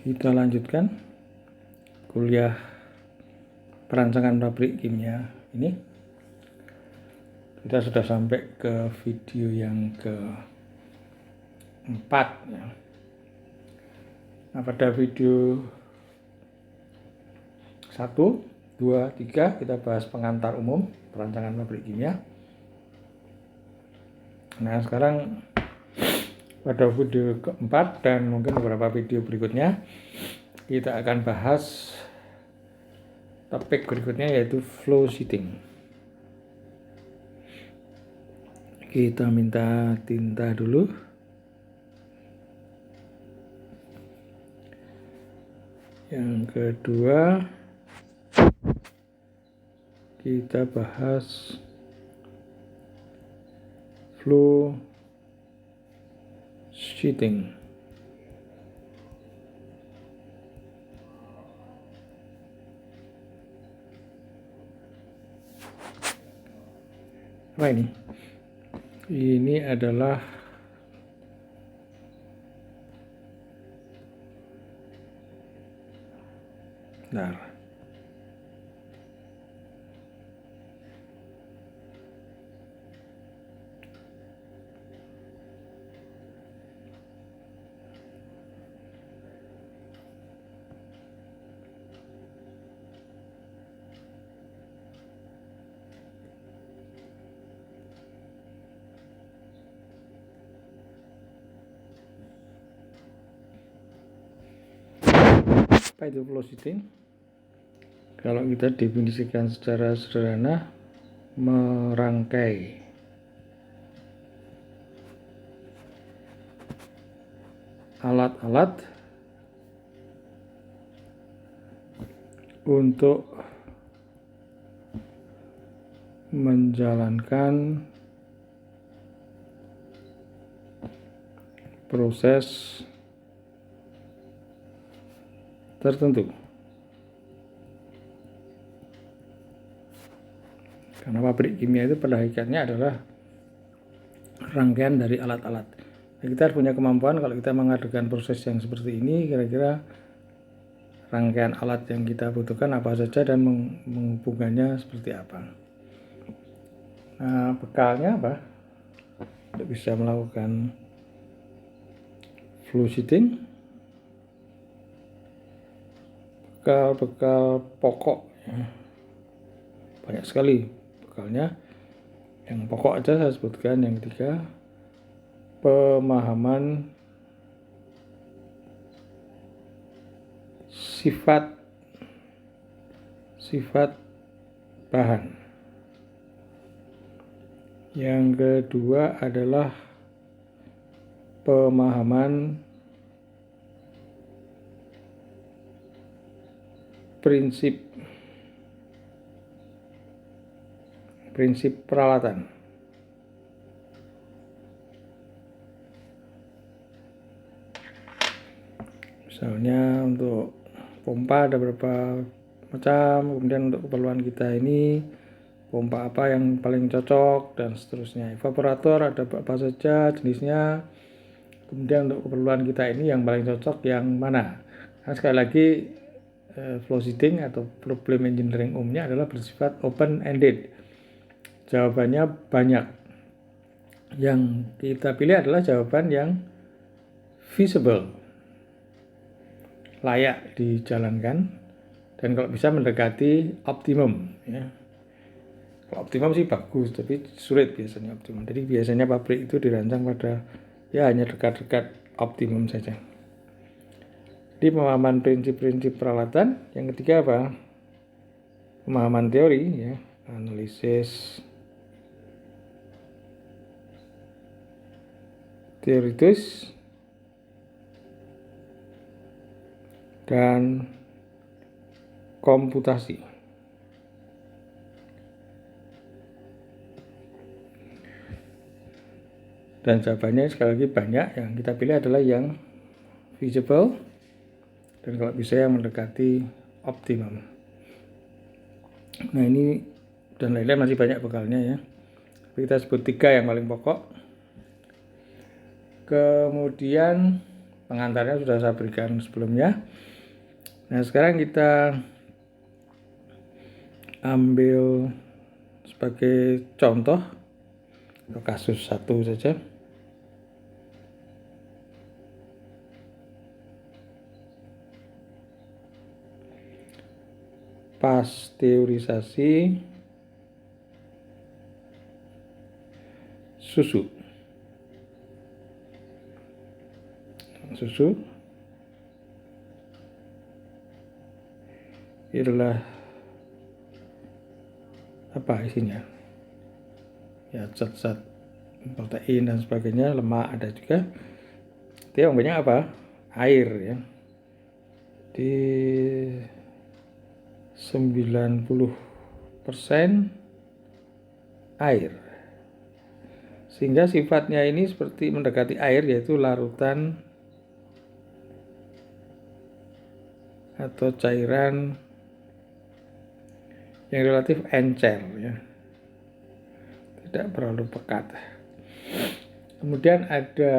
Kita lanjutkan kuliah perancangan pabrik kimia ini. Kita sudah sampai ke video yang keempat ya. Nah, pada video 1, 2, 3 kita bahas pengantar umum perancangan pabrik kimia. Nah, sekarang pada video keempat dan mungkin beberapa video berikutnya kita akan bahas topik berikutnya, yaitu flow sheeting. Kita minta tinta dulu. Yang kedua kita bahas flow sheeting. Apa ini? Ini adalah apa itu flow sheeting? Kalau kita definisikan secara sederhana, merangkai alat-alat untuk menjalankan proses tertentu. Karena pabrik kimia itu pada hakikatnya adalah rangkaian dari alat-alat. Nah, kita harus punya kemampuan kalau kita mengadakan proses yang seperti ini, kira-kira rangkaian alat yang kita butuhkan apa saja dan menghubungkannya seperti apa. Nah, bekalnya apa? Untuk bisa melakukan flow sheeting, bekal pokok ya. Banyak sekali bekalnya. Yang pokok aja saya sebutkan. Yang ketiga, pemahaman sifat bahan. Yang kedua adalah pemahaman prinsip peralatan. Misalnya untuk pompa ada beberapa macam, kemudian untuk keperluan kita ini pompa apa yang paling cocok dan seterusnya. Evaporator ada apa saja jenisnya, kemudian untuk keperluan kita ini yang paling cocok yang mana. Nah, sekali lagi flow sheeting atau problem engineering umumnya adalah bersifat open-ended. Jawabannya banyak. Yang kita pilih adalah jawaban yang feasible, layak dijalankan, dan kalau bisa mendekati optimum ya. Kalau optimum sih bagus, tapi sulit biasanya optimum. Jadi biasanya pabrik itu dirancang pada ya hanya dekat-dekat optimum saja. Di pemahaman prinsip-prinsip peralatan. Yang ketiga apa? Pemahaman teori ya, analisis teoritis dan komputasi. Dan jawabannya sekali lagi banyak. Yang kita pilih adalah yang feasible dan kalau bisa yang mendekati optimum. Nah, ini dan lain-lain masih banyak bekalnya ya. Kita sebut 3 yang paling pokok. Kemudian pengantarnya sudah saya berikan sebelumnya. Nah, sekarang kita ambil sebagai contoh kasus satu saja. Pasteurisasi susu. Ini adalah apa isinya? Ya, zat-zat protein dan sebagainya, lemak ada juga. Dia banyak apa? Air ya. Di 90% air. Sehingga sifatnya ini seperti mendekati air, yaitu larutan atau cairan yang relatif encer ya. Tidak terlalu pekat. Kemudian ada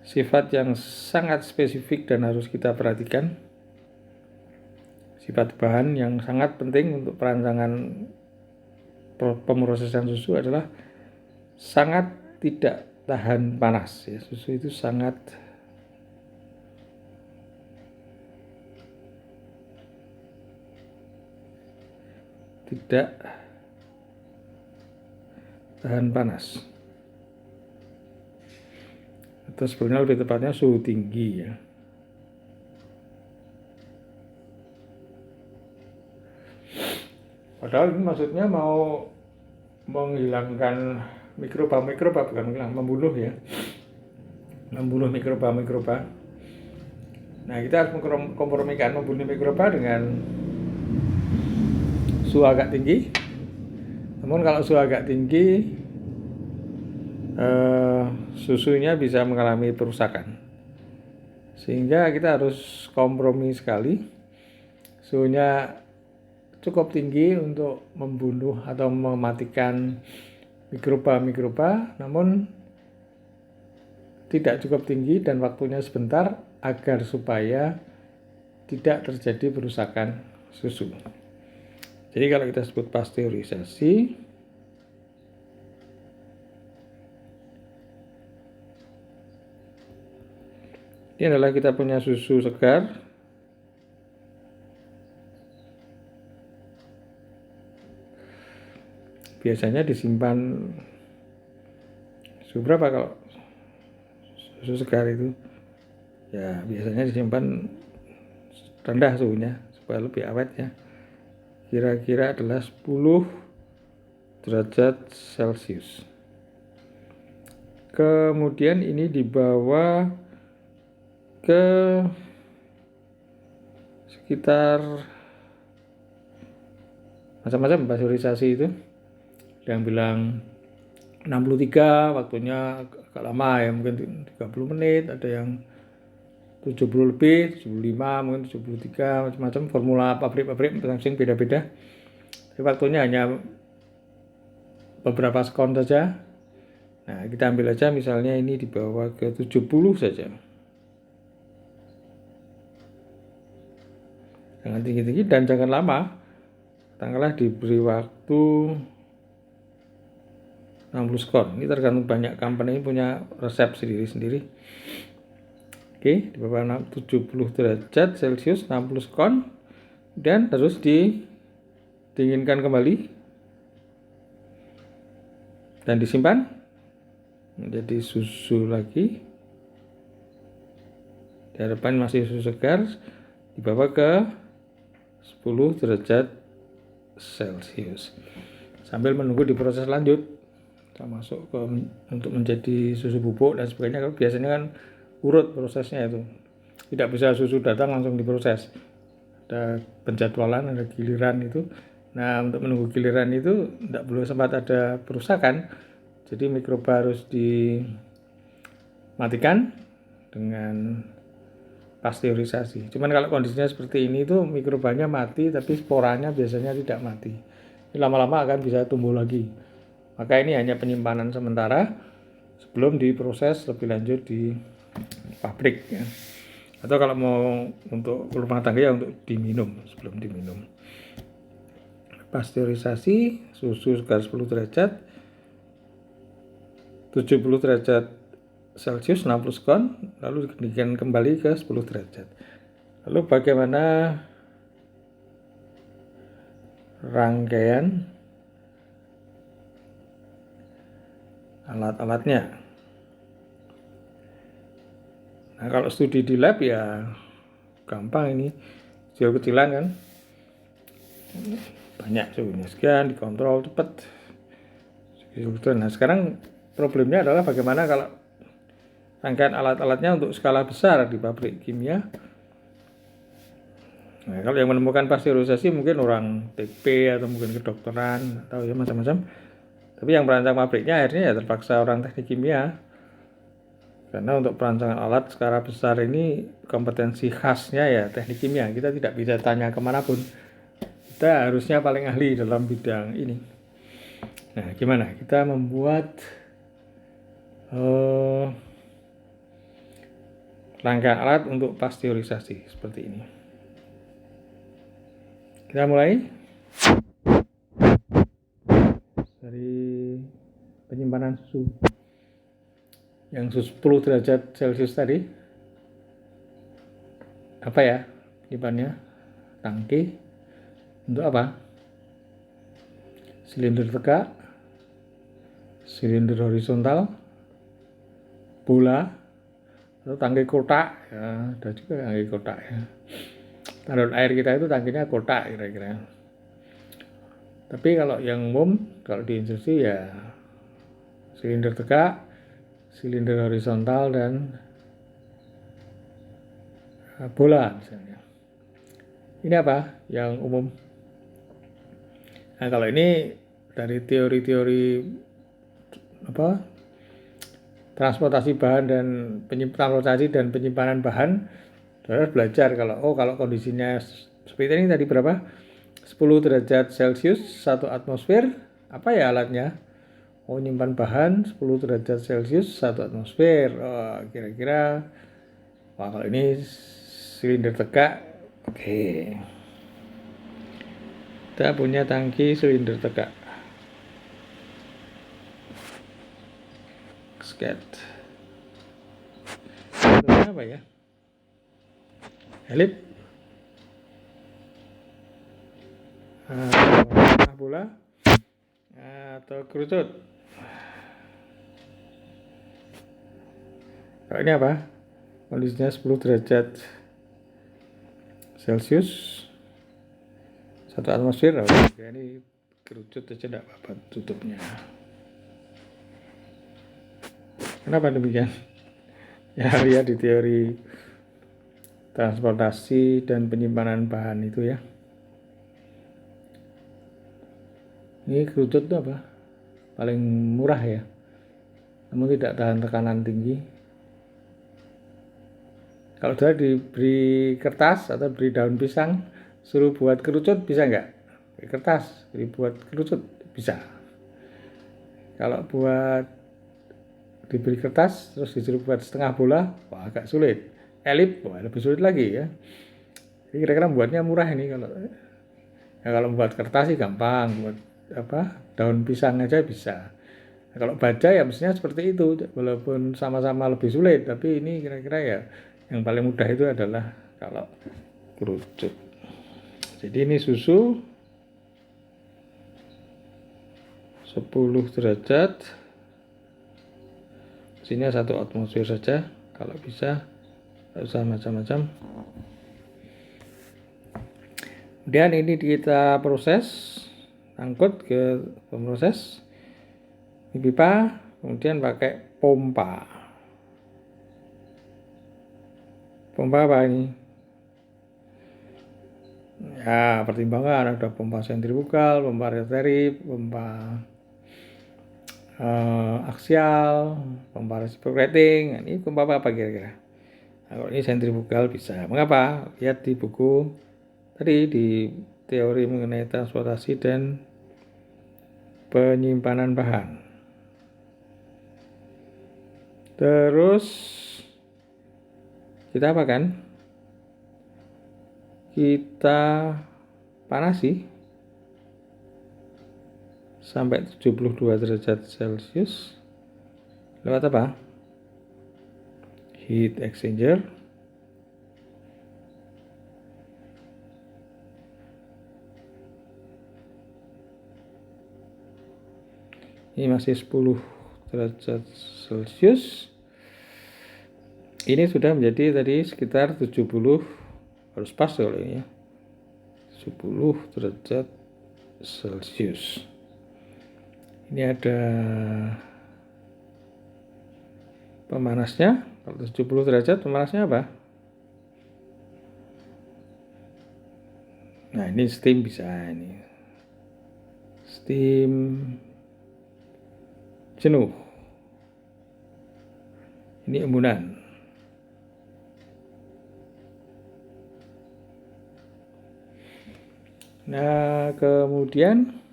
sifat yang sangat spesifik dan harus kita perhatikan. Sifat bahan yang sangat penting untuk perancangan pemrosesan susu adalah sangat tidak tahan panas ya. Susu itu sangat tidak tahan panas, atau sebenarnya lebih tepatnya suhu tinggi ya. Padahal ini maksudnya mau menghilangkan mikroba, bukan membunuh ya, membunuh mikroba. Nah, kita harus mengkompromikan membunuh mikroba dengan suhu agak tinggi. Namun kalau suhu agak tinggi, susunya bisa mengalami perusakan. Sehingga kita harus kompromi sekali. Suhunya cukup tinggi untuk membunuh atau mematikan mikroba, namun tidak cukup tinggi dan waktunya sebentar agar supaya tidak terjadi perusakan susu. Jadi kalau kita sebut pasteurisasi, ini adalah kita punya susu segar. Biasanya disimpan suhu berapa kalau susu segar itu? Ya, biasanya disimpan rendah suhunya supaya lebih awet ya. Kira-kira adalah 10 derajat Celcius. Kemudian ini dibawa ke sekitar macam-macam pasteurisasi itu. Yang bilang 63, waktunya agak lama ya, mungkin 30 menit, ada yang 70 lebih, 75, mungkin 73, macam-macam. Formula pabrik-pabrik masing-masing beda-beda. Tapi waktunya hanya beberapa sekon saja. Nah, kita ambil aja misalnya ini dibawa ke 70 saja. Jangan tinggi-tinggi dan jangan lama. Katakanlah diberi waktu 60 sekon. Ini tergantung, banyak company punya resep sendiri-sendiri. Oke, di bawah 70 derajat Celcius 60 sekon, dan terus didinginkan kembali dan disimpan menjadi susu lagi. Di hadapan masih susu segar, dibawa ke 10 derajat Celcius sambil menunggu diproses lanjut. Masuk ke untuk menjadi susu bubuk dan sebagainya. Kalau biasanya kan urut prosesnya itu, tidak bisa susu datang langsung diproses, ada penjadwalan, ada giliran itu. Nah, untuk menunggu giliran itu tidak boleh sempat ada perusakan, jadi mikroba harus dimatikan dengan pasteurisasi. Cuman kalau kondisinya seperti ini itu mikrobanya mati, tapi sporanya biasanya tidak mati. Lama-lama akan bisa tumbuh lagi. Maka ini hanya penyimpanan sementara sebelum diproses lebih lanjut di pabrik ya. Atau kalau mau untuk rumah tangga ya untuk diminum, sebelum diminum. Pasteurisasi, susu sekitar 10 derajat, 70 derajat Celcius 60 sekon, lalu dikeringkan kembali ke 10 derajat. Lalu bagaimana rangkaian alat-alatnya? Nah, kalau studi di lab ya gampang, ini kecil-kecilan kan, banyak suhunya sekian, dikontrol cepat. Nah, sekarang problemnya adalah bagaimana kalau rangkaian alat-alatnya untuk skala besar di pabrik kimia. Nah, kalau yang menemukan pasteurisasi mungkin orang TP atau mungkin kedokteran atau ya macam-macam. Tapi yang merancang pabriknya akhirnya ya terpaksa orang teknik kimia. Karena untuk perancangan alat skala besar ini kompetensi khasnya ya teknik kimia. Kita tidak bisa tanya kemanapun. Kita harusnya paling ahli dalam bidang ini. Nah, gimana? Kita membuat rangkaian alat untuk pasteurisasi seperti ini. Kita mulai dari penyimpanan susu yang 10 derajat Celcius tadi. Apa ya penyimpanannya? Tangki. Untuk apa? Silinder tegak, silinder horizontal, bola, atau tangki kotak ya, ada juga tangki kotak ya. Standar air kita itu tangkinya kotak kira-kira. Tapi kalau yang umum, kalau di industri ya silinder tegak, silinder horizontal, dan bola misalnya. Ini apa yang umum? Nah, kalau ini dari teori-teori transportasi bahan dan transportasi dan penyimpanan bahan, saudara belajar kalau kondisinya seperti ini tadi berapa? 10 derajat Celcius 1 atmosfer, apa ya alatnya? Nyimpan bahan 10 derajat Celcius 1 atmosfer. Kira-kira kalau ini silinder tegak, oke. Kita punya tangki silinder tegak. Sket. Bentuknya apa ya? Elip. Bola. Atau kerucut. Kalau ini apa? Kondisinya 10 derajat Celcius 1 atmosfer. Ya, ini kerucut aja tidak apa-apa tutupnya. Kenapa demikian? Ya, lihat di teori transportasi dan penyimpanan bahan itu ya. Ini kerucut itu apa? Paling murah ya, namun tidak tahan tekanan tinggi. Kalau sudah diberi kertas atau beri daun pisang, suruh buat kerucut bisa nggak? Kertas, dibuat kerucut bisa. Kalau diberi kertas terus disuruh buat setengah bola, wah agak sulit. Elip, wah lebih sulit lagi ya. Jadi kira-kira buatnya murah ini kalau buat kertas sih gampang, buat daun pisang aja bisa. Nah, kalau baja ya mestinya seperti itu, walaupun sama-sama lebih sulit, tapi ini kira-kira ya yang paling mudah itu adalah kalau kerucut. Jadi ini susu 10 derajat, sini 1 atmosfer saja kalau bisa, tidak usah macam-macam. Kemudian ini kita proses, angkut ke pemroses, ini pipa, kemudian pakai pompa. Pompa apa ini? Ya, pertimbangan ada pompa sentrifugal, pompa rotary, pompa aksial, pompa reciprocating. Ini pompa apa kira-kira? Nah, kalau ini sentrifugal bisa. Mengapa? Lihat di buku tadi di teori mengenai transportasi dan penyimpanan bahan. Terus kita apa kan? Kita panasi sampai 72 derajat Celcius lewat apa? Heat exchanger. Ini masih 10 derajat Celcius. Ini sudah menjadi tadi sekitar 70, harus pas kalau ini ya, 10 derajat Celcius. Ini ada pemanasnya. Kalau 70 derajat pemanasnya apa? Nah, ini steam bisa ini. Steam jenuh. Ini embunan. Nah, kemudian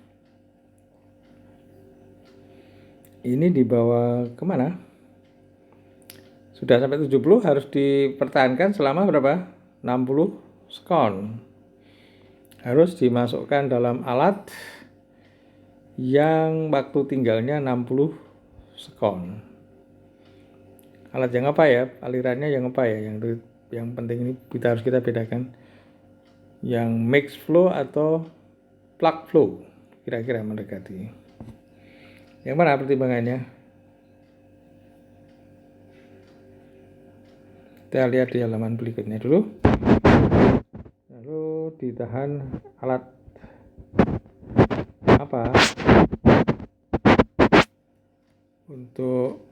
ini dibawa kemana? Sudah sampai 70, harus dipertahankan selama berapa? 60 sekon. Harus dimasukkan dalam alat yang waktu tinggalnya 60 sekon. Alat yang apa ya? Alirannya yang apa ya? Yang penting ini harus kita bedakan. Yang mixed flow atau plug flow, kira-kira mendekati. Yang mana pertimbangannya? Kita lihat di halaman berikutnya dulu. Lalu ditahan alat apa? Untuk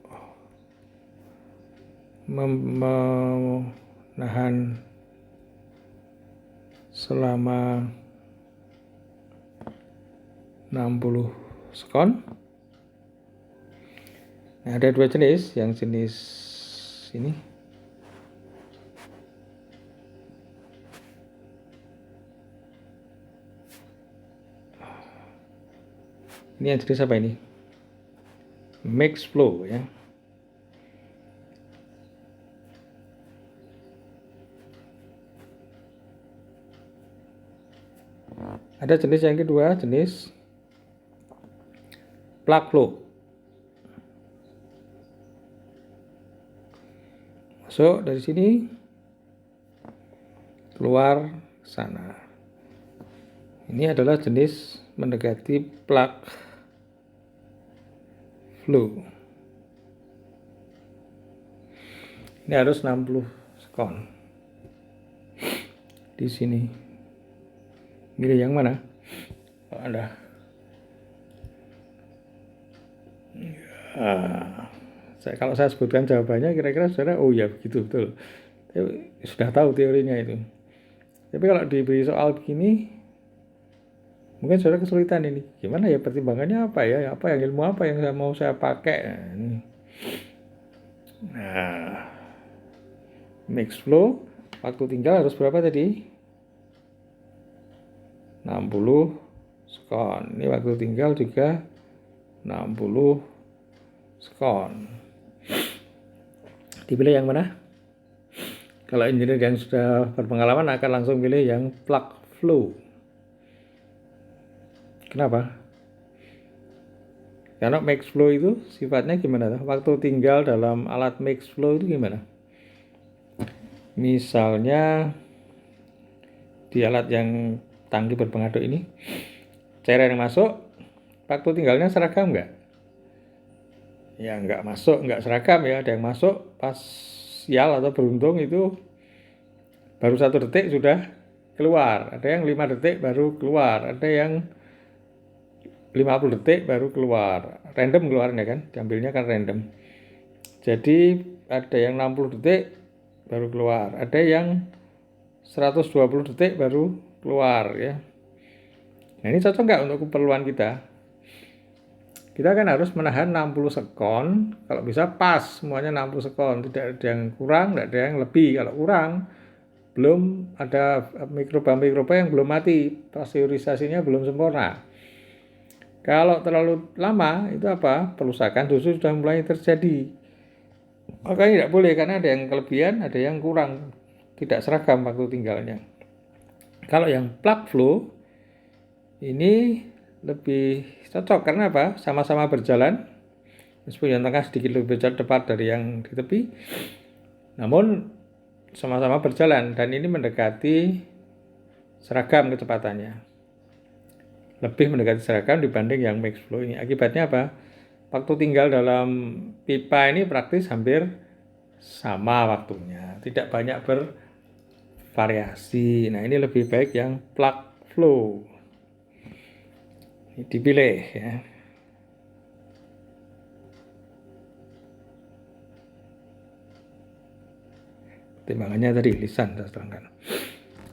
menahan selama 60 sekon. Nah, ada dua jenis, yang jenis ini. Ini yang jenis apa ini? Mixed flow ya. Ada jenis yang kedua, jenis plug flow. Masuk dari sini, keluar sana. Ini adalah jenis mendekati plug flow. Ini harus 60 sekon. Di sini. Milih yang mana? Oh, ada. Kalau saya sebutkan jawabannya, kira-kira saudara, oh ya begitu, betul. Sudah tahu teorinya itu. Tapi kalau diberi soal begini, mungkin saudara kesulitan ini. Gimana ya pertimbangannya apa ya? Apa yang ilmu apa yang mau saya pakai? Nah, mixed flow, waktu tinggal harus berapa tadi? 60 sekon. Ini waktu tinggal juga 60 sekon. Dipilih yang mana? Kalau engineer yang sudah berpengalaman akan langsung pilih yang plug flow. Kenapa? Karena mixed flow itu sifatnya gimana? Waktu tinggal dalam alat mixed flow itu gimana? Misalnya di alat yang tangki berpengaduk ini, cairan yang masuk, waktu tinggalnya seragam nggak? Ya nggak masuk, nggak seragam ya. Ada yang masuk pas sial atau beruntung itu baru 1 detik sudah keluar. Ada yang 5 detik baru keluar. Ada yang 50 detik baru keluar. Random keluarnya kan, diambilnya kan random. Jadi ada yang 60 detik baru keluar. Ada yang 120 detik baru keluar ya. Nah, ini cocok nggak untuk keperluan kita? Kita kan harus menahan 60 sekon, kalau bisa pas semuanya 60 sekon, tidak ada yang kurang, tidak ada yang lebih. Kalau kurang, belum ada mikroba-mikroba yang belum mati, pasteurisasinya belum sempurna. Kalau terlalu lama, itu apa? Perusakan susu sudah mulai terjadi. Makanya tidak boleh karena ada yang kelebihan, ada yang kurang, tidak seragam waktu tinggalnya. Kalau yang plug flow ini lebih cocok karena apa? Sama-sama berjalan, meskipun yang tengah sedikit lebih cepat dari yang di tepi, namun sama-sama berjalan dan ini mendekati seragam kecepatannya. Lebih mendekati seragam dibanding yang mixed flow ini. Akibatnya apa? Waktu tinggal dalam pipa ini praktis hampir sama waktunya, tidak banyak bervariasi. Nah, ini lebih baik yang plug flow. Ini dipilih ya. Timbangannya tadi lisan saya terangkan.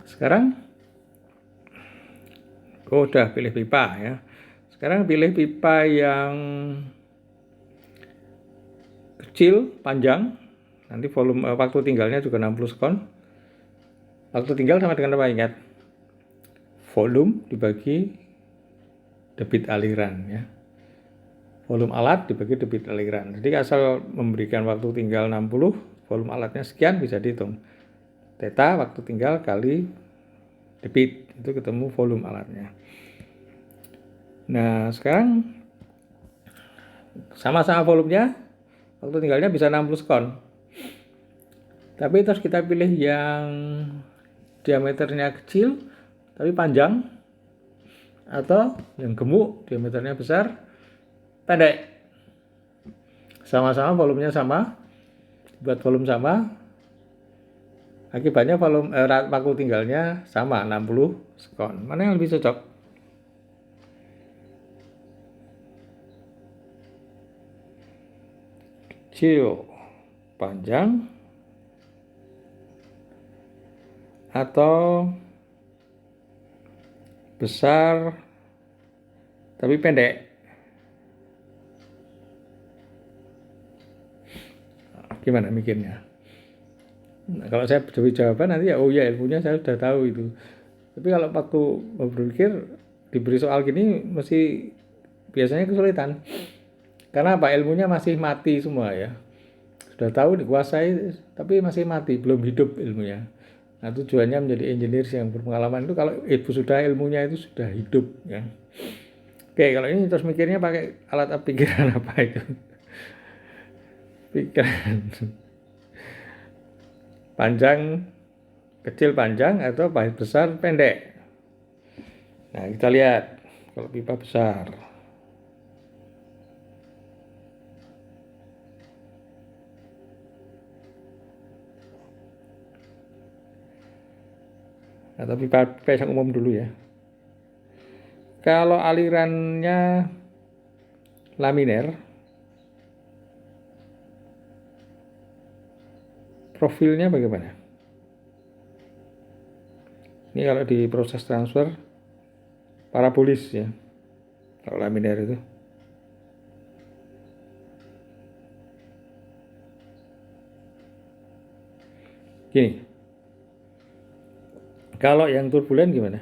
Sekarang udah pilih pipa ya. Sekarang pilih pipa yang kecil, panjang. Nanti volume waktu tinggalnya juga 60 sekon. Waktu tinggal sama dengan apa, ingat? Volume dibagi debit aliran ya. Volume alat dibagi debit aliran. Jadi asal memberikan waktu tinggal 60, volume alatnya sekian bisa dihitung. Theta waktu tinggal kali debit, itu ketemu volume alatnya. Nah, sekarang sama-sama volumenya, waktu tinggalnya bisa 60 sekon. Tapi terus kita pilih yang diameternya kecil tapi panjang, atau yang gemuk diameternya besar pendek. Sama-sama volumenya sama, buat volume sama, akibatnya volume waktu tinggalnya sama 60 sekon. Mana yang lebih cocok? Kecil panjang atau besar tapi pendek? Gimana mikirnya? Nah, kalau saya jawab jawaban nanti ya, oh ya ilmunya saya sudah tahu itu. Tapi kalau waktu berpikir diberi soal gini mesti biasanya kesulitan. Karena apa? Ilmunya masih mati semua ya. Sudah tahu dikuasai tapi masih mati, belum hidup ilmunya. Nah, tujuannya menjadi engineer yang berpengalaman itu kalau itu sudah ilmunya itu sudah hidup ya. Oke, kalau ini terus mikirnya pakai alat pikiran apa itu? Pikiran panjang, kecil panjang atau besar pendek. Nah, kita lihat kalau pipa besar. Nah, tapi pipa yang umum dulu ya. Kalau alirannya laminer, profilnya bagaimana? Ini kalau di proses transfer parabolis ya. Kalau laminer itu. Gini. Kalau yang turbulen gimana?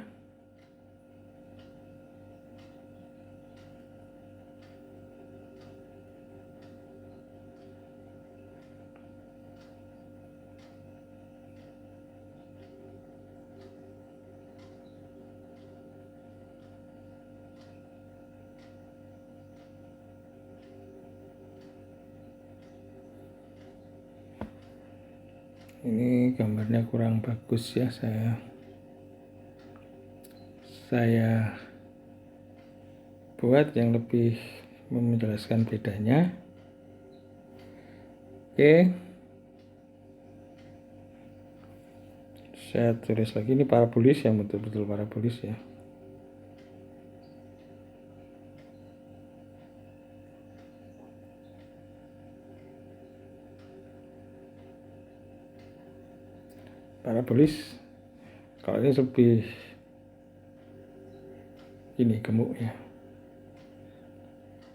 Ini gambarnya kurang bagus ya, saya buat yang lebih menjelaskan bedanya. Oke, saya tulis lagi, ini parabolis yang betul-betul parabolis ya. Parabolis, kalau ini lebih ini gemuk ya.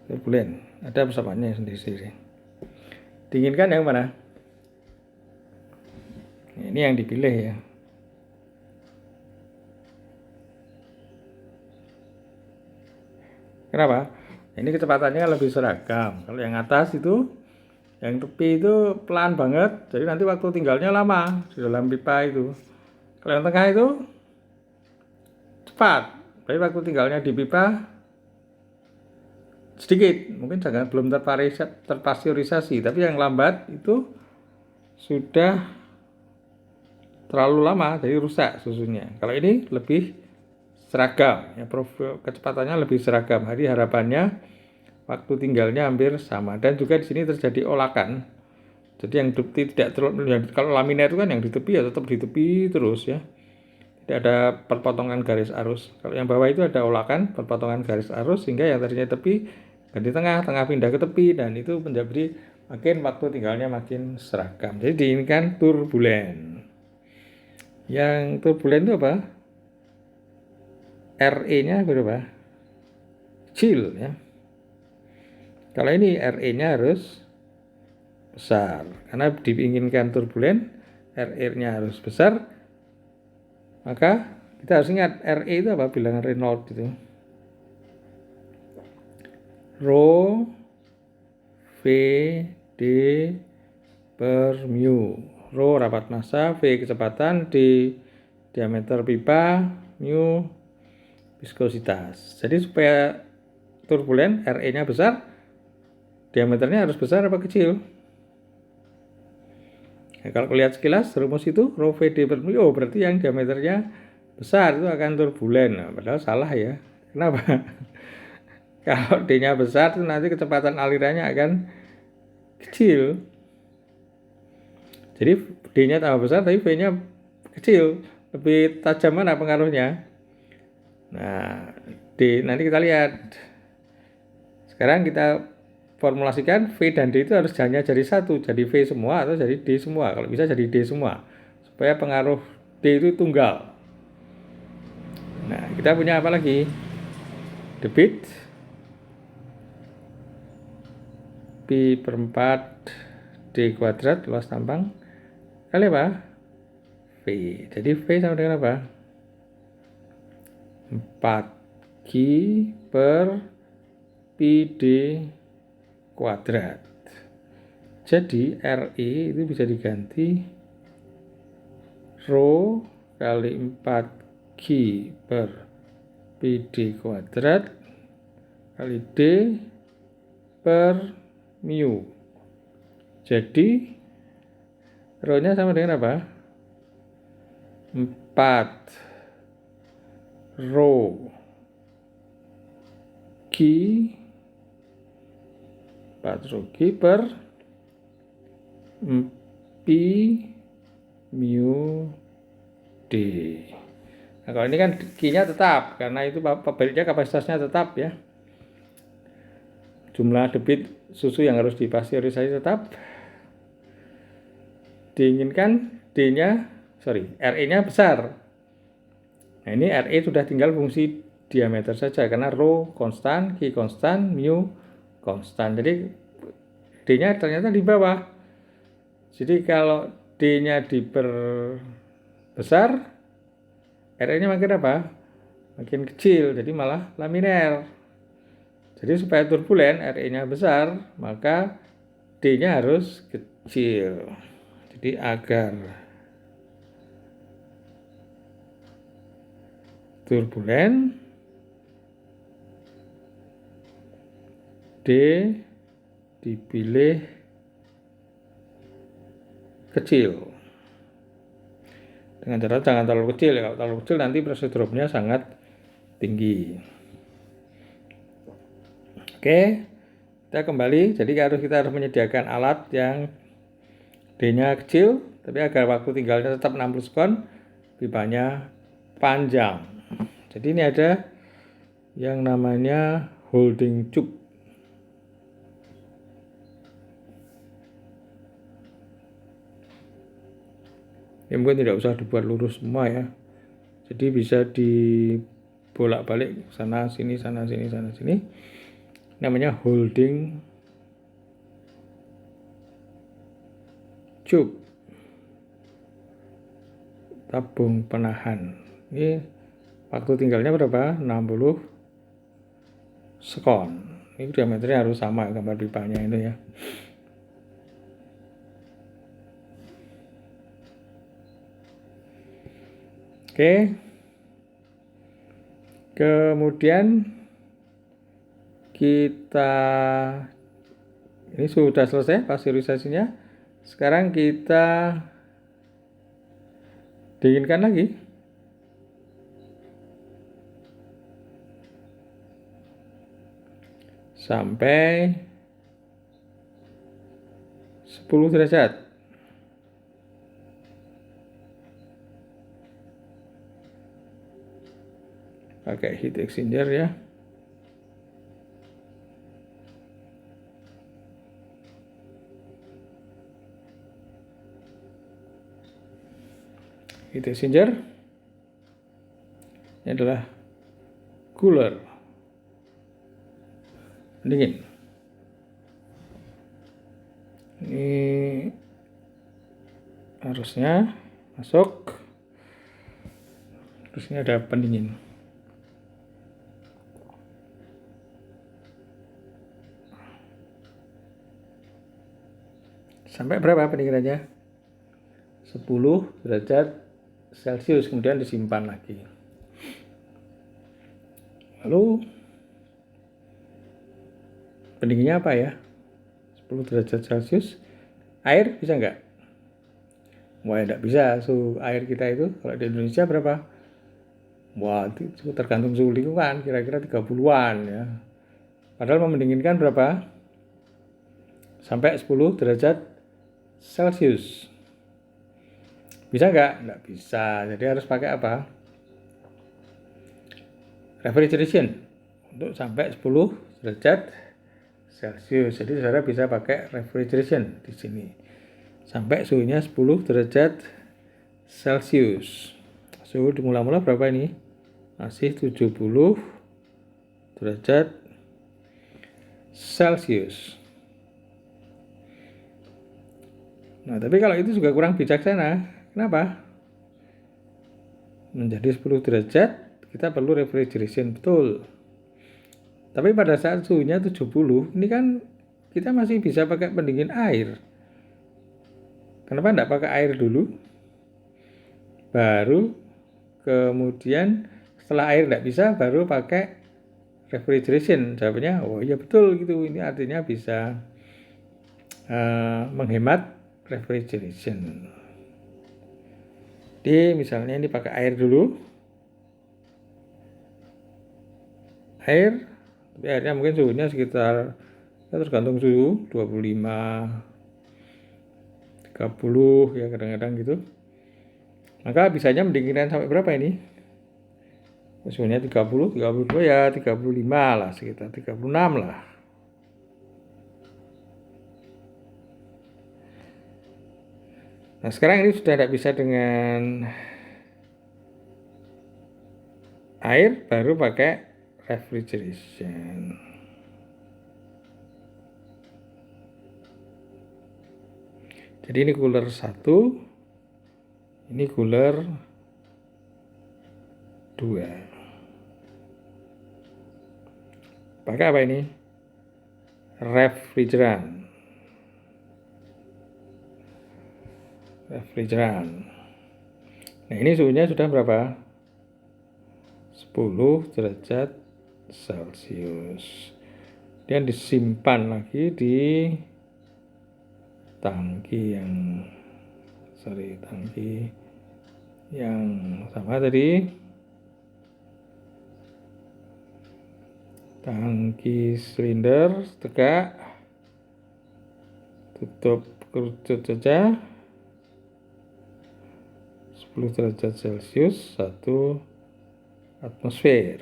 Turbulen, ada persamaannya sendiri-sendiri. Diinginkan yang mana? Ini yang dipilih ya. Kenapa? Ini kecepatannya lebih seragam. Kalau yang atas itu Yang tepi itu pelan banget, jadi nanti waktu tinggalnya lama di dalam pipa itu. Kalau yang tengah itu cepat, jadi waktu tinggalnya di pipa sedikit, mungkin belum terpasteurisasi, tapi yang lambat itu sudah terlalu lama, jadi rusak susunya. Kalau ini lebih seragam, ya, profil kecepatannya lebih seragam. Jadi harapannya waktu tinggalnya hampir sama. Dan juga di sini terjadi olakan. Jadi yang tepi tidak terlalu, kalau laminar itu kan yang di tepi ya tetap di tepi terus ya. Tidak ada perpotongan garis arus. Kalau yang bawah itu ada olakan, perpotongan garis arus, sehingga yang tadinya tepi ganti tengah, tengah pindah ke tepi, dan itu menjadi makin waktu tinggalnya makin seragam. Jadi ini kan turbulen. Yang turbulen itu apa? RE-nya berapa? Kecil ya. Kalau ini RE-nya harus besar, karena diinginkan turbulen, RE-nya harus besar. Maka kita harus ingat RE itu apa? Bilangan Reynolds itu. Rho V D per mu. Rho rapat massa, V kecepatan, D diameter pipa, mu viskositas. Jadi supaya turbulen, RE-nya besar, diameternya harus besar apa kecil? Nah, kalau lihat sekilas rumus itu rho V D per mu, oh berarti yang diameternya besar itu akan turbulen. Nah, padahal salah ya. Kenapa? Kalau D-nya besar itu nanti kecepatan alirannya akan kecil. Jadi D-nya tambah besar tapi V-nya kecil. Lebih tajam mana pengaruhnya? Nah, D nanti kita lihat. Sekarang kita formulasikan V dan D itu harus hanya jadi satu, jadi V semua atau jadi D semua. Kalau bisa jadi D semua, supaya pengaruh D itu tunggal. Nah, kita punya apa lagi? Debit Pi per 4 D kuadrat luas tampang kali apa? V. Jadi V sama dengan apa? 4Q per Pi D kuadrat. Jadi RE itu bisa diganti rho kali 4Q per Pi D kuadrat kali D per mu. Jadi rho-nya sama dengan apa? 4 rho Q 4 rho Q per Pi mu D. Nah, kalau ini kan Q-nya tetap, karena itu pabriknya kapasitasnya tetap ya. Jumlah debit susu yang harus dipasteurisasi tetap. Diinginkan RE-nya besar. Nah, ini RE sudah tinggal fungsi diameter saja, karena rho konstan, Q konstan, mu konstan. Jadi D-nya ternyata di bawah. Jadi kalau D-nya diperbesar, RE-nya makin apa? Makin kecil, jadi malah laminar. Jadi supaya turbulen, RE-nya besar, maka D-nya harus kecil. Jadi agar turbulen, D dipilih kecil. Dengan cara jangan terlalu kecil ya. Kalau terlalu kecil nanti pressure drop-nya sangat tinggi. Oke, kita kembali. Jadi kita harus menyediakan alat yang D-nya kecil, tapi agar waktu tinggalnya tetap 60 sekon, pipanya panjang. Jadi ini ada yang namanya holding tube. Ya, mungkin tidak usah dibuat lurus semua ya. Jadi bisa dibolak-balik sana sini sana sini sana sini. Namanya holding tube. Tabung penahan. Ini waktu tinggalnya berapa? 60 sekon. Ini diameternya harus sama gambar pipanya itu ya. Oke. Kemudian kita ini sudah selesai pasteurisasinya. Sekarang kita dinginkan lagi. Sampai 10 derajat. Pakai heat exchanger ya. Heat exchanger ini adalah cooler pendingin. Ini harusnya masuk. Terus ini ada pendingin. Sampai berapa pendinginannya? 10 derajat Celcius, kemudian disimpan lagi. Lalu pendinginnya apa ya? 10 derajat Celcius. Air bisa nggak? Wah, nggak bisa. Suhu air kita itu kalau di Indonesia berapa? Wah, itu tergantung suhu lingkungan, kira-kira 30-an ya. Padahal mendinginkan berapa? Sampai 10 derajat Celcius. Bisa nggak? Nggak bisa. Jadi harus pakai apa? Refrigeration untuk sampai 10 derajat Celcius. Jadi saudara bisa pakai refrigeration di sini. Sampai suhunya 10 derajat Celcius. Suhu mula-mula berapa ini? Masih 70 derajat Celcius. Nah, tapi kalau itu juga kurang bijaksana. Kenapa? Menjadi 10 derajat, kita perlu refrigeration, betul. Tapi pada saat suhunya 70, ini kan kita masih bisa pakai pendingin air. Kenapa enggak pakai air dulu? Baru kemudian setelah air enggak bisa, baru pakai refrigeration. Jawabannya, oh iya betul gitu. Ini artinya bisa menghemat refrigeration. Jadi misalnya ini pakai air dulu. Air, tapi airnya mungkin suhunya sekitar, ya tergantung suhu, 25, 30 ya kadang-kadang gitu. Maka bisanya mendinginkan sampai berapa ini? Suhunya 30, 32 ya 35 lah, sekitar 36 lah. Nah sekarang ini sudah tidak bisa dengan air, baru pakai refrigeration. Jadi ini cooler 1, ini cooler 2. Pakai apa ini? Refrigeran. Nah ini suhunya sudah berapa? 10 derajat Celcius. Dan disimpan lagi di tangki yang sama tadi. Tangki silinder tegak, tutup kerucut saja. 10 derajat Celcius, 1 atmosfer.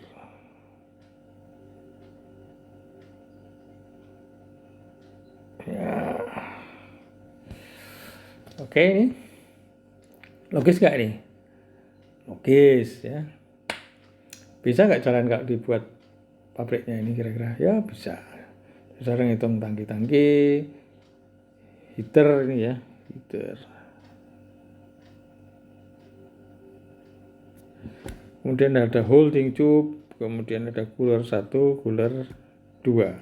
Ya. Oke, ini logis nggak nih? Logis ya. Bisa nggak jalan kalau dibuat pabriknya ini kira-kira? Ya bisa. Sekarang hitung tangki-tangki, heater ini ya, heater. Kemudian ada holding tube, kemudian ada cooler 1, cooler 2.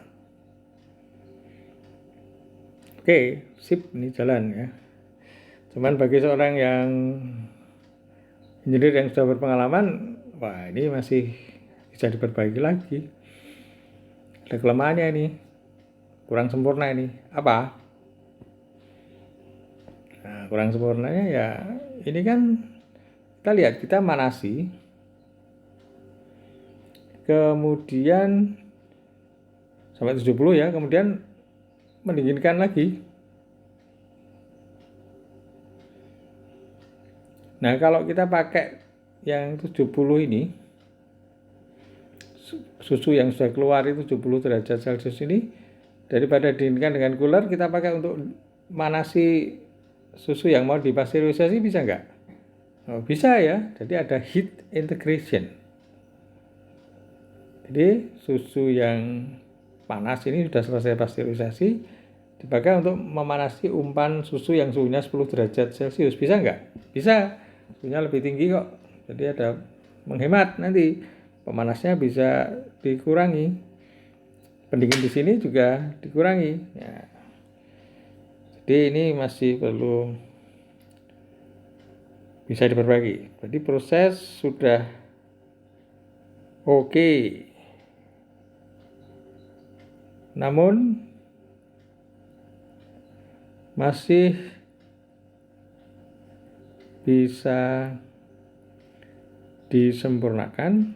Oke, sip, ini jalan ya. Cuman bagi seorang yang engineer yang sudah berpengalaman, wah ini masih bisa diperbaiki lagi. Ada kelemahannya ini, kurang sempurna ini. Apa? Nah, kurang sempurnanya ya ini kan kita lihat, kita manasi, kemudian sampai 70 ya, kemudian mendinginkan lagi. Nah kalau kita pakai yang 70 ini, susu yang sudah keluar itu 70 derajat Celcius ini, daripada dinginkan dengan cooler, kita pakai untuk manasi susu yang mau dipasteurisasi, bisa nggak? Oh, bisa ya, jadi ada heat integration. Jadi susu yang panas ini sudah selesai pasteurisasi, dipakai untuk memanasi umpan susu yang suhunya 10 derajat Celcius. Bisa nggak? Bisa, suhunya lebih tinggi kok. Jadi ada menghemat, nanti pemanasnya bisa dikurangi. Pendingin di sini juga dikurangi. Ya. Jadi ini masih perlu bisa diperbaiki. Jadi proses sudah oke. Namun masih bisa disempurnakan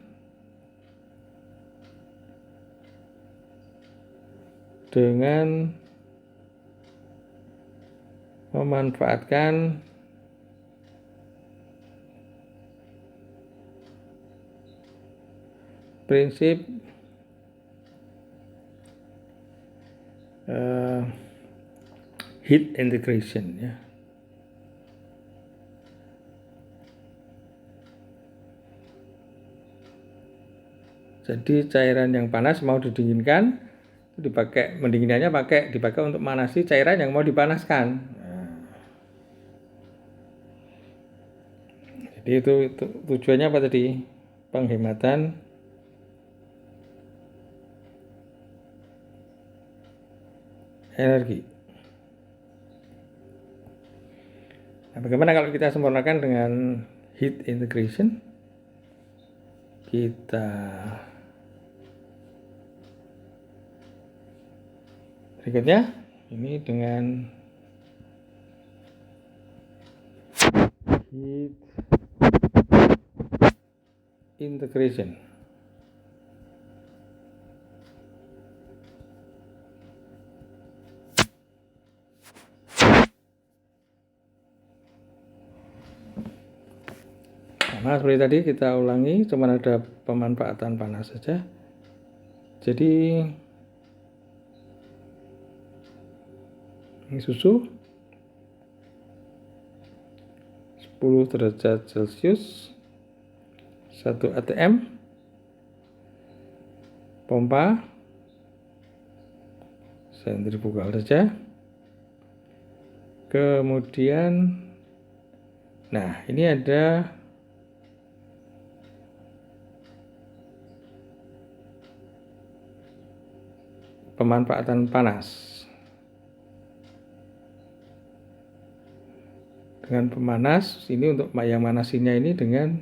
dengan memanfaatkan prinsip heat integration ya. Jadi cairan yang panas mau didinginkan, dipakai mendinginannya dipakai untuk manasi cairan yang mau dipanaskan. Jadi itu tujuannya apa tadi? Penghematan energi. Nah, bagaimana kalau kita sempurnakan dengan heat integration? Kita berikutnya ini dengan heat integration. Sama seperti tadi, kita ulangi, cuma ada pemanfaatan panas saja. Jadi ini susu 10 derajat Celcius, 1 ATM, pompa sentrifugal saja. Kemudian nah ini ada pemanfaatan panas. Dengan pemanas ini untuk yang manasinya ini dengan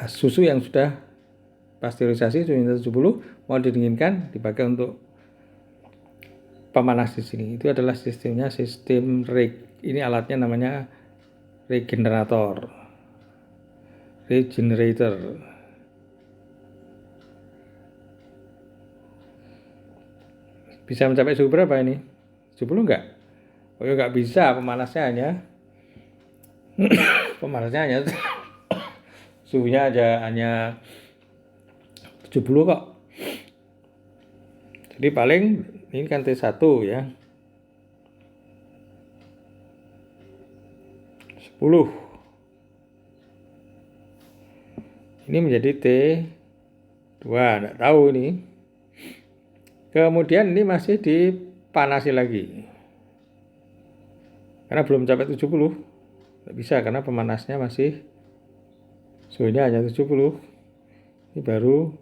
susu yang sudah pasteurisasi suhu 70 mau didinginkan, dipakai untuk pemanas di sini. Itu adalah sistemnya, sistem ini alatnya namanya regenerator. Bisa mencapai suhu berapa ini? 70 enggak? Oh ya enggak bisa, pemanasnya hanya suhunya hanya 70 kok. Jadi paling ini kan T1 ya. 10. Ini menjadi T2, enggak tahu ini. Kemudian ini masih dipanasi lagi. Karena belum mencapai 70. Enggak bisa karena pemanasnya masih suhunya hanya 70. Ini baru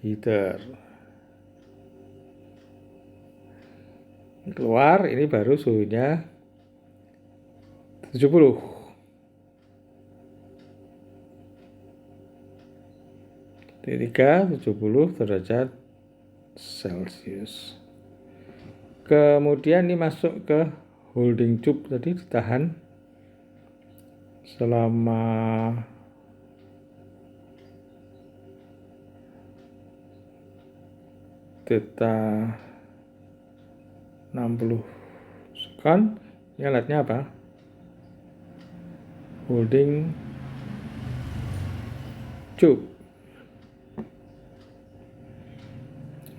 heater. keluar, ini baru suhunya 70. T3 70 derajat Celcius. Kemudian ini masuk ke holding tube, tadi ditahan selama theta 60 sekon. Ini alatnya apa? Holding tube.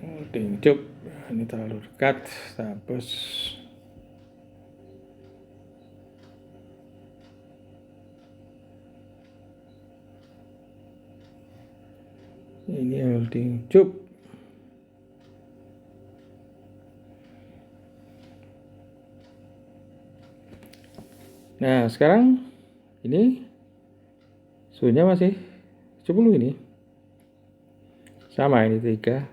Holding tube. Ini terlalu dekat, hapus. Ini holding tube. Nah, sekarang ini suhunya masih 70 ini. Sama ini 3.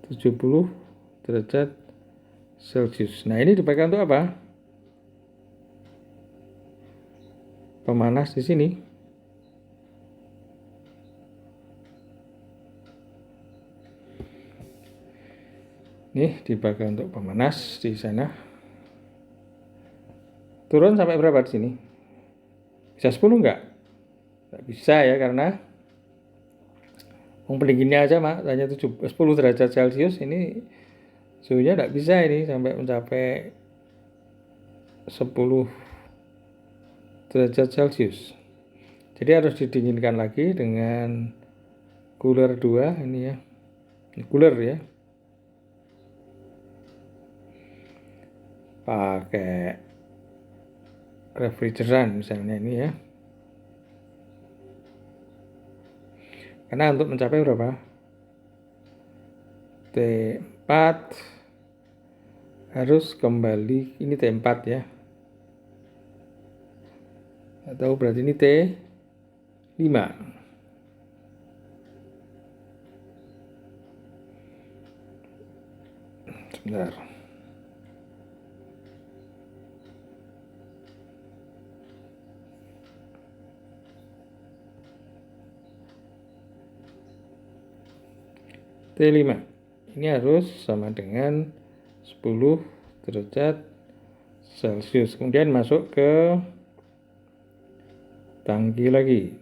70 derajat Celcius. Nah, ini dipakai untuk apa? Pemanas di sini. Nih dipakai untuk pemanas di sana. Turun sampai berapa di sini? Bisa 10 enggak? Enggak bisa ya, karena pendinginnya aja hanya 10 derajat Celcius. Ini suhunya enggak bisa ini sampai mencapai 10 derajat Celcius. Jadi harus didinginkan lagi dengan cooler 2 ini ya. Ini cooler ya. Pakai refrigeran misalnya ini ya. Karena untuk mencapai berapa? T4 harus kembali, ini T4 ya. Atau berarti ini T5. Sebentar. T5 ini harus sama dengan 10 derajat Celcius. Kemudian masuk ke tangki lagi.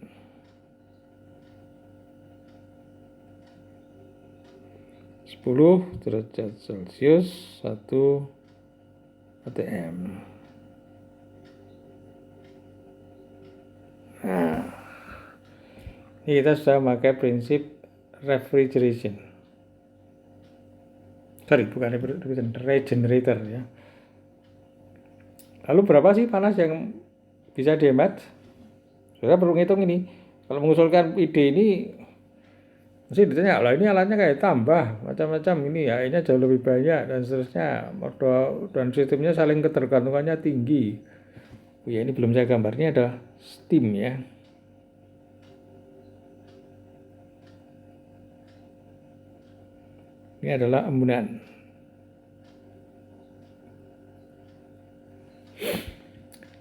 Sepuluh derajat Celcius 1 atm. Nah, ini kita sudah memakai prinsip refrigeration. Bukan regenerator ya. Lalu berapa sih panas yang bisa dihemat? Saya perlu ngitung ini. Kalau mengusulkan ide ini, mesti ditanya, lah ini alatnya kayak tambah macam-macam ini ya, ini jauh lebih banyak dan seterusnya. Dan sistemnya saling ketergantungannya tinggi. Ya, ini belum saya gambar, ini ada steam ya. Ini adalah embunan.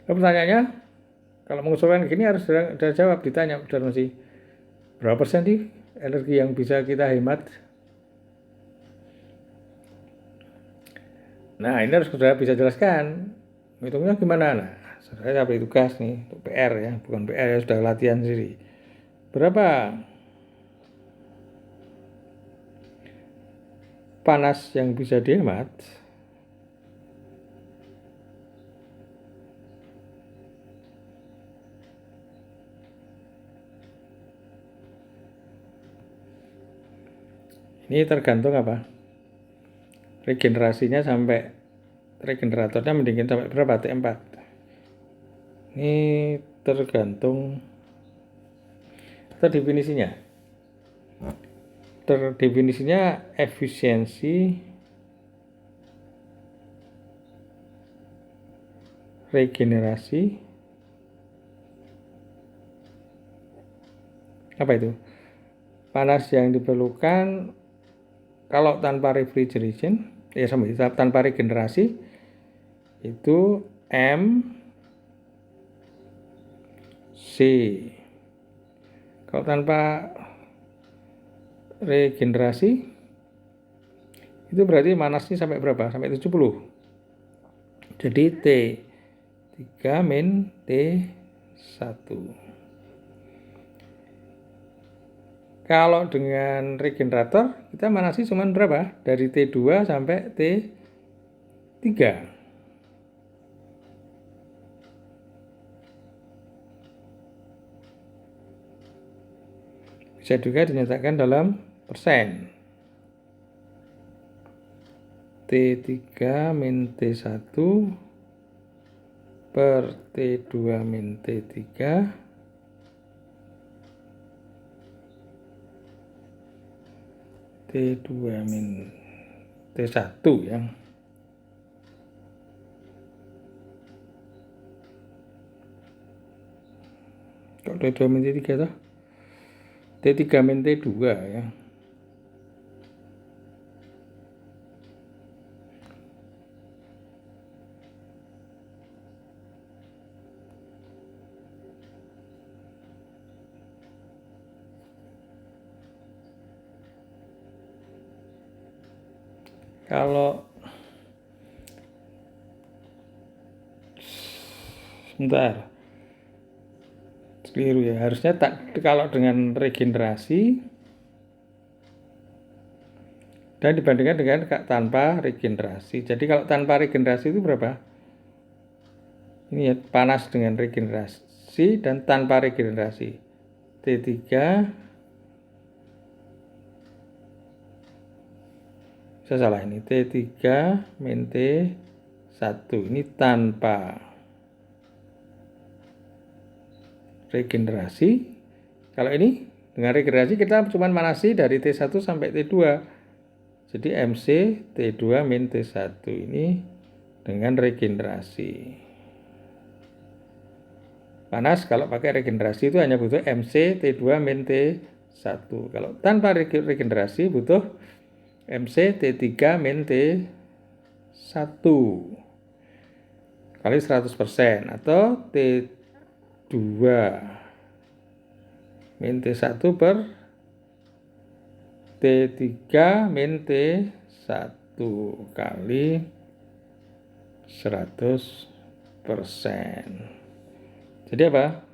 Lalu pertanyaannya, kalau mengusulkan gini harus sudah jawab, ditanya sudah masih berapa persen sih energi yang bisa kita hemat. Nah, ini harus saudara bisa jelaskan. Hitungnya gimana? Nah, saudara beri tugas nih, untuk PR ya, bukan PR ya, sudah latihan sendiri. Berapa panas yang bisa dihemat? Ini tergantung apa? Regenerasinya sampai regeneratornya mendingin sampai berapa? T4. Ini tergantung terdefinisinya. Terdefinisinya efisiensi regenerasi. Apa itu? Panas yang diperlukan kalau tanpa refrigeration, ya sama tanpa regenerasi itu MC. Kalau tanpa regenerasi itu berarti manasnya sampai berapa? Sampai 70. Jadi T3 min T1. Kalau dengan regenerator kita manasnya cuma berapa? Dari T2 sampai T3. Bisa juga dinyatakan dalam persen. T3 min T1 per T2 min T3 T2 min T1 ya. Kok T2 min T3 toh? T3 min T2 ya. Kalau sebentar, keliru ya, harusnya kalau dengan regenerasi dan dibandingkan dengan tanpa regenerasi. Jadi kalau tanpa regenerasi itu berapa? Ini ya, panas dengan regenerasi dan tanpa regenerasi. T3 saya salah ini, T3 min T1 ini tanpa regenerasi. Kalau ini dengan regenerasi kita cuma manasi dari T1 sampai T2. Jadi MC T2 min T1 ini dengan regenerasi. Panas kalau pakai regenerasi itu hanya butuh MC T2 min T1. Kalau tanpa regenerasi butuh MC T3 min T1 kali 100% atau T2 min T1 per T3 min T1 kali 100%. Jadi apa?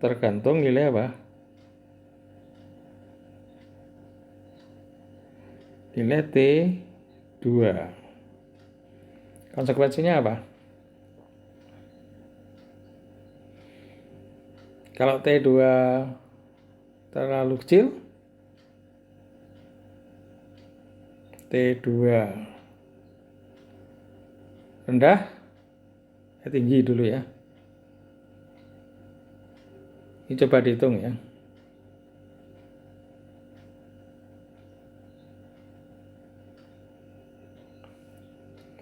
Tergantung nilai apa? Nilai T2. Konsekuensinya apa? Kalau T2 terlalu kecil, T2 rendah, tinggi dulu ya. Ini coba dihitung ya.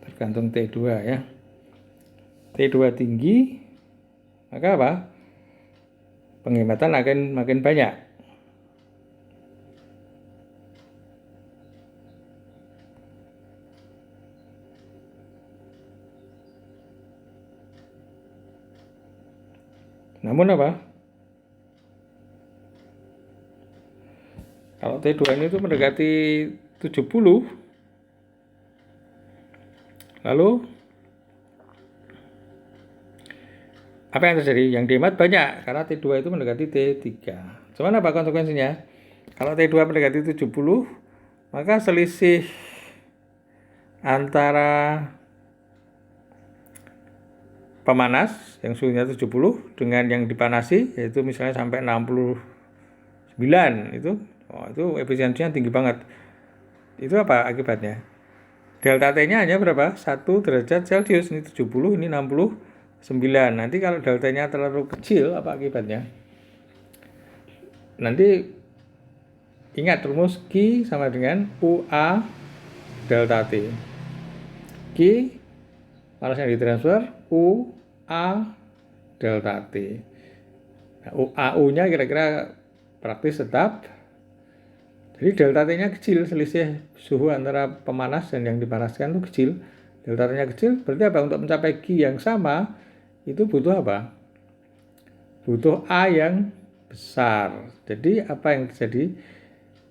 Tergantung T2 ya. T2 tinggi, maka apa? Penghematan akan makin banyak. Namun apa? Kalau T2 ini itu mendekati 70, lalu apa yang terjadi? Yang dihemat banyak karena T2 itu mendekati T3. Cuman apa konsekuensinya? Kalau T2 mendekati 70, maka selisih antara pemanas yang suhunya 70 dengan yang dipanasi yaitu misalnya sampai 69 itu efisiensinya tinggi banget. Itu apa akibatnya? Delta T-nya hanya berapa? 1 derajat Celcius. Ini 70, ini 69. Nanti kalau deltanya terlalu kecil, apa akibatnya? Nanti ingat rumus Q sama dengan UA delta T. Q panasnya ditransfer, UA delta T. Nah, AU-nya kira-kira praktis tetap. Jadi delta T-nya kecil, selisih suhu antara pemanas dan yang dipanaskan itu kecil. Delta T-nya kecil, berarti apa? Untuk mencapai Q yang sama, itu butuh apa? Butuh A yang besar. Jadi apa yang terjadi?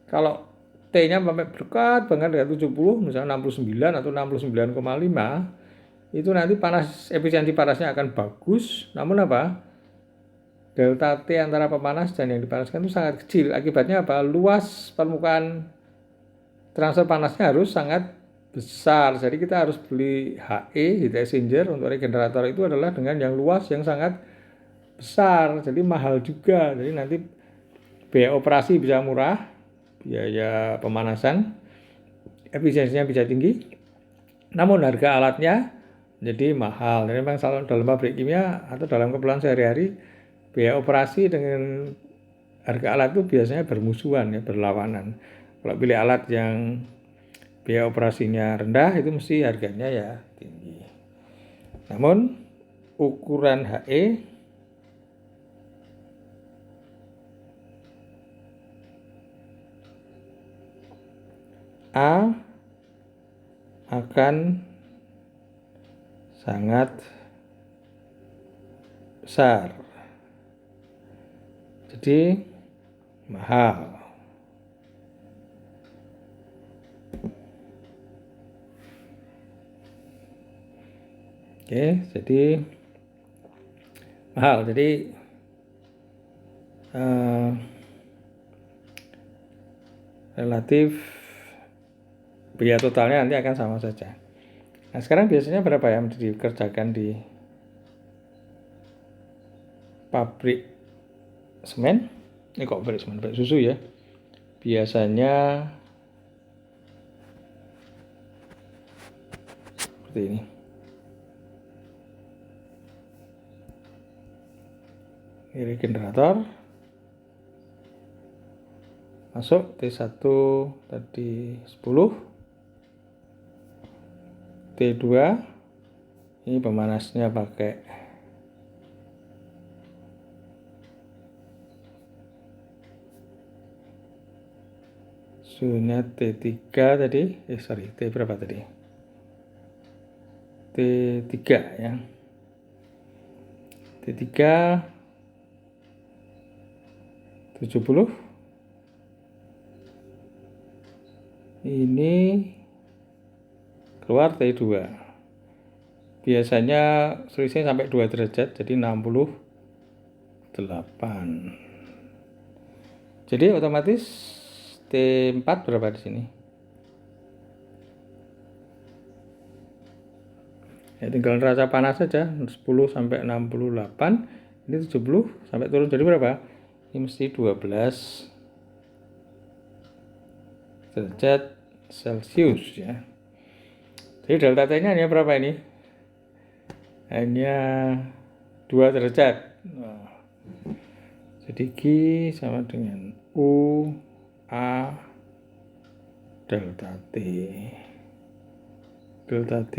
Kalau T-nya sampai dekat banget dengan 70, misalnya 69 atau 69,5, itu nanti efisiensi panasnya akan bagus. Namun apa? Delta T antara pemanas dan yang dipanaskan itu sangat kecil. Akibatnya apa? Luas permukaan transfer panasnya harus sangat besar. Jadi kita harus beli HE, heat exchanger untuk regenerator itu adalah dengan yang luas yang sangat besar. Jadi mahal juga. Jadi nanti biaya operasi bisa murah, biaya pemanasan, efisiensinya bisa tinggi. Namun harga alatnya jadi mahal. Jadi memang dalam pabrik kimia atau dalam keperluan sehari-hari, biaya operasi dengan harga alat itu biasanya bermusuhan, ya, berlawanan. Kalau pilih alat yang biaya operasinya rendah, itu mesti harganya ya tinggi. Namun ukuran HE A akan sangat besar. Jadi mahal. Oke, jadi mahal. Jadi relatif biaya totalnya nanti akan sama saja. Nah, sekarang biasanya berapa yang dikerjakan di pabrik semen? Ini kok pabrik semen, pabrik susu ya. Biasanya seperti ini. Ini regenerator. Masuk T1 tadi 10. T2 ini pemanasnya pakai suhunya T3 tadi, T berapa tadi? T3 ya. T3 70. Ini keluar T2. Biasanya selisihnya sampai 2 derajat, jadi 68. Jadi otomatis T4 berapa di sini? Ya, tinggal neraca panas saja, 10 sampai 68. Ini 70 sampai turun jadi berapa? Ini mesti 12 derajat Celcius ya. Jadi delta T-nya hanya berapa ini? Hanya 2 derajat. Nah, jadi Q sama dengan U A delta T. Delta T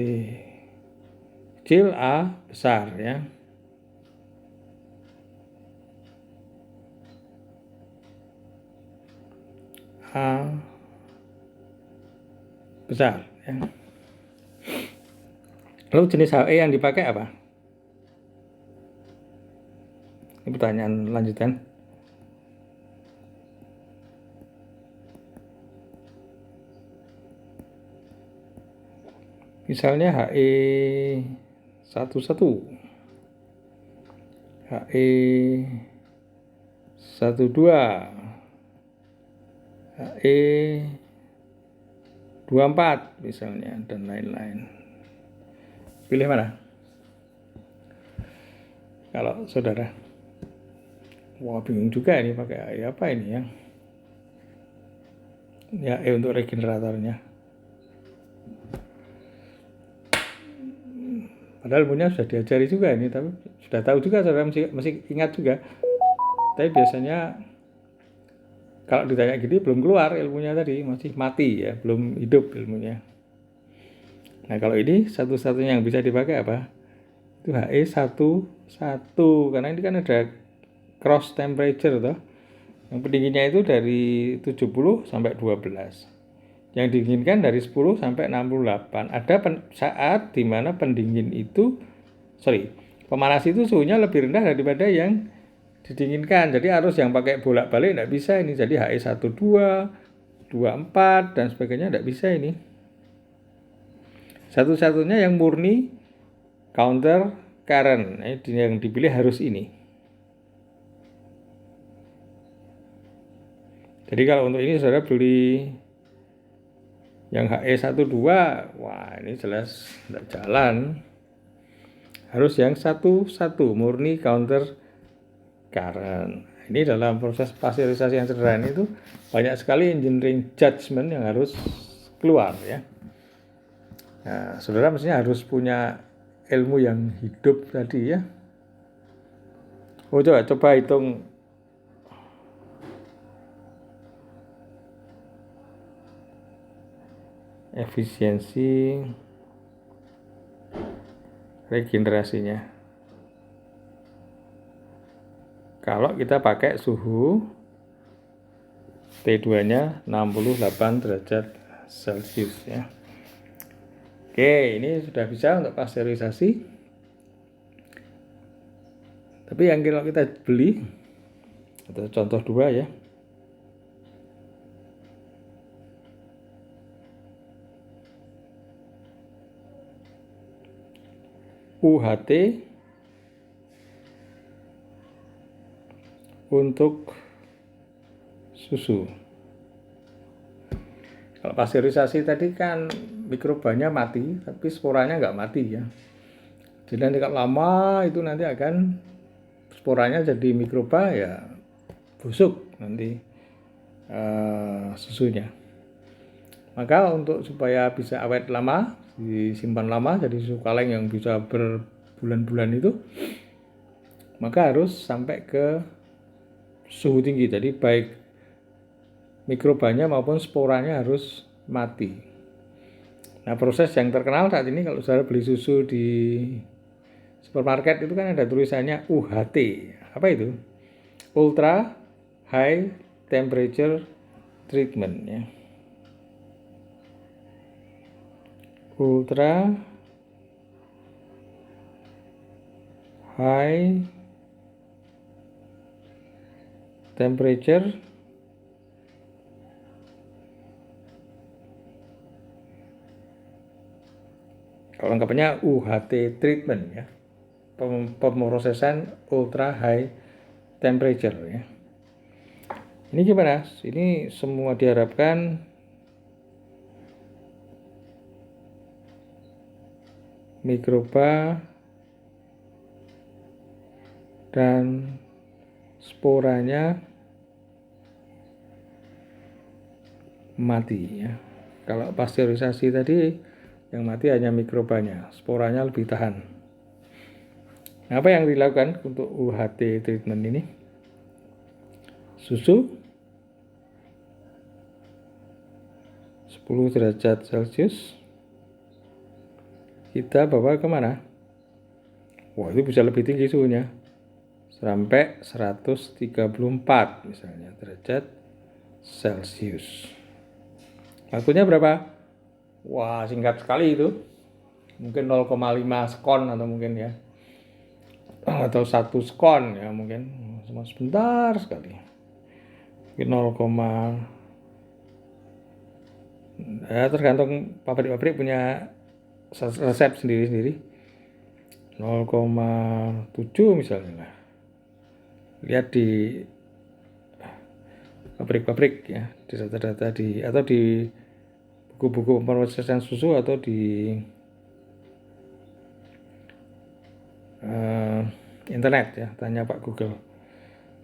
kecil, A besar ya. A besar ya. Lalu jenis HE yang dipakai apa? Ini pertanyaan lanjutan. Misalnya HE11, HE12, HE24 misalnya, dan lain-lain. Pilih mana? Kalau saudara, wah bingung juga ini pakai HE apa ini ya? Ya HE untuk regeneratornya. Padahal ilmunya sudah diajari juga ini, tapi sudah tahu juga, saudara masih ingat juga. Tapi biasanya kalau ditanya gini belum keluar ilmunya tadi, masih mati ya, belum hidup ilmunya. Nah kalau ini satu-satunya yang bisa dipakai apa? Itu HE11, karena ini kan ada cross temperature toh. Yang pendinginnya itu dari 70 sampai 12. Yang diinginkan dari 10 sampai 68. Ada saat di mana pemanas itu suhunya lebih rendah daripada yang didinginkan. Jadi harus yang pakai bolak-balik tidak bisa ini. Jadi HE12, 24 dan sebagainya tidak bisa ini. Satu-satunya yang murni counter current, yang dipilih harus ini. Jadi kalau untuk ini saudara beli yang HE12, wah ini jelas tidak jalan. Harus yang satu-satu murni counter current. Ini dalam proses pasteurisasi yang sederhana itu banyak sekali engineering judgment yang harus keluar ya. Nah, saudara mestinya harus punya ilmu yang hidup tadi ya. Coba hitung efisiensi regenerasinya. Kalau kita pakai suhu T2-nya 68 derajat Celcius ya. Oke, ini sudah bisa untuk pasteurisasi. Tapi yang kalau kita beli, atau contoh 2 ya. UHT untuk susu. Kalau pasteurisasi tadi kan mikrobanya mati, tapi sporanya nggak mati ya. Jadi nanti kalau lama itu nanti akan sporanya jadi mikroba ya busuk nanti susunya. Maka untuk supaya bisa awet lama, disimpan lama jadi susu kaleng yang bisa berbulan-bulan itu, maka harus sampai ke suhu tinggi. Jadi baik mikrobanya maupun sporanya harus mati. Nah, proses yang terkenal saat ini kalau saudara beli susu di supermarket itu kan ada tulisannya UHT. Apa itu? Ultra High Temperature Treatment ya. Ultra High Temperature kalau lengkapnya UHT treatment ya, pemrosesan ultra high temperature ya. Ini gimana? Ini semua diharapkan mikroba dan sporanya mati ya. Kalau pasteurisasi tadi yang mati hanya mikrobanya, sporanya lebih tahan. Nah, apa yang dilakukan untuk UHT treatment ini? Susu 10 derajat Celcius kita bawa kemana? Wah, itu bisa lebih tinggi suhunya, sampai 134 misalnya derajat Celcius. Waktunya berapa? Wah, singkat sekali itu. Mungkin 0,5 skon atau mungkin ya. Atau 1 skon ya mungkin. Cuma sebentar sekali. Mungkin 0, ya tergantung pabrik-pabrik punya resep sendiri-sendiri. 0,7 misalnya lah. Lihat di pabrik-pabrik ya, di data-data atau di buku-buku pemrosesan susu atau di internet ya, tanya Pak Google.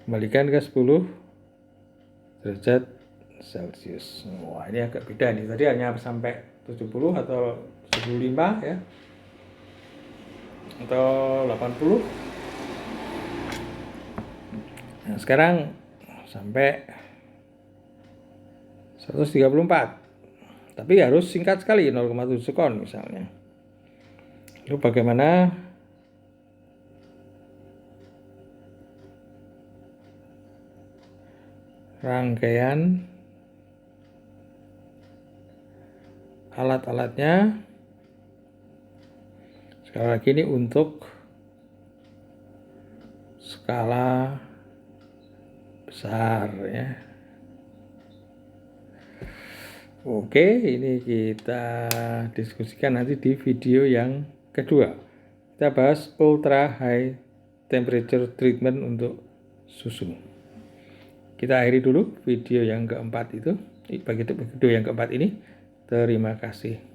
Kembalikan ke 10 derajat Celcius. Wah, ini agak beda nih. Tadi hanya sampai 70 atau 75 ya. Atau 80. Nah, sekarang sampai 134. Tapi harus singkat sekali, 0,7 sekon misalnya. Lalu bagaimana rangkaian alat-alatnya. Sekali lagi ini untuk skala besar ya. Oke, ini kita diskusikan nanti di video yang kedua. Kita bahas ultra high temperature treatment untuk susu. Kita akhiri dulu video yang keempat itu. Bagi video yang keempat ini, terima kasih.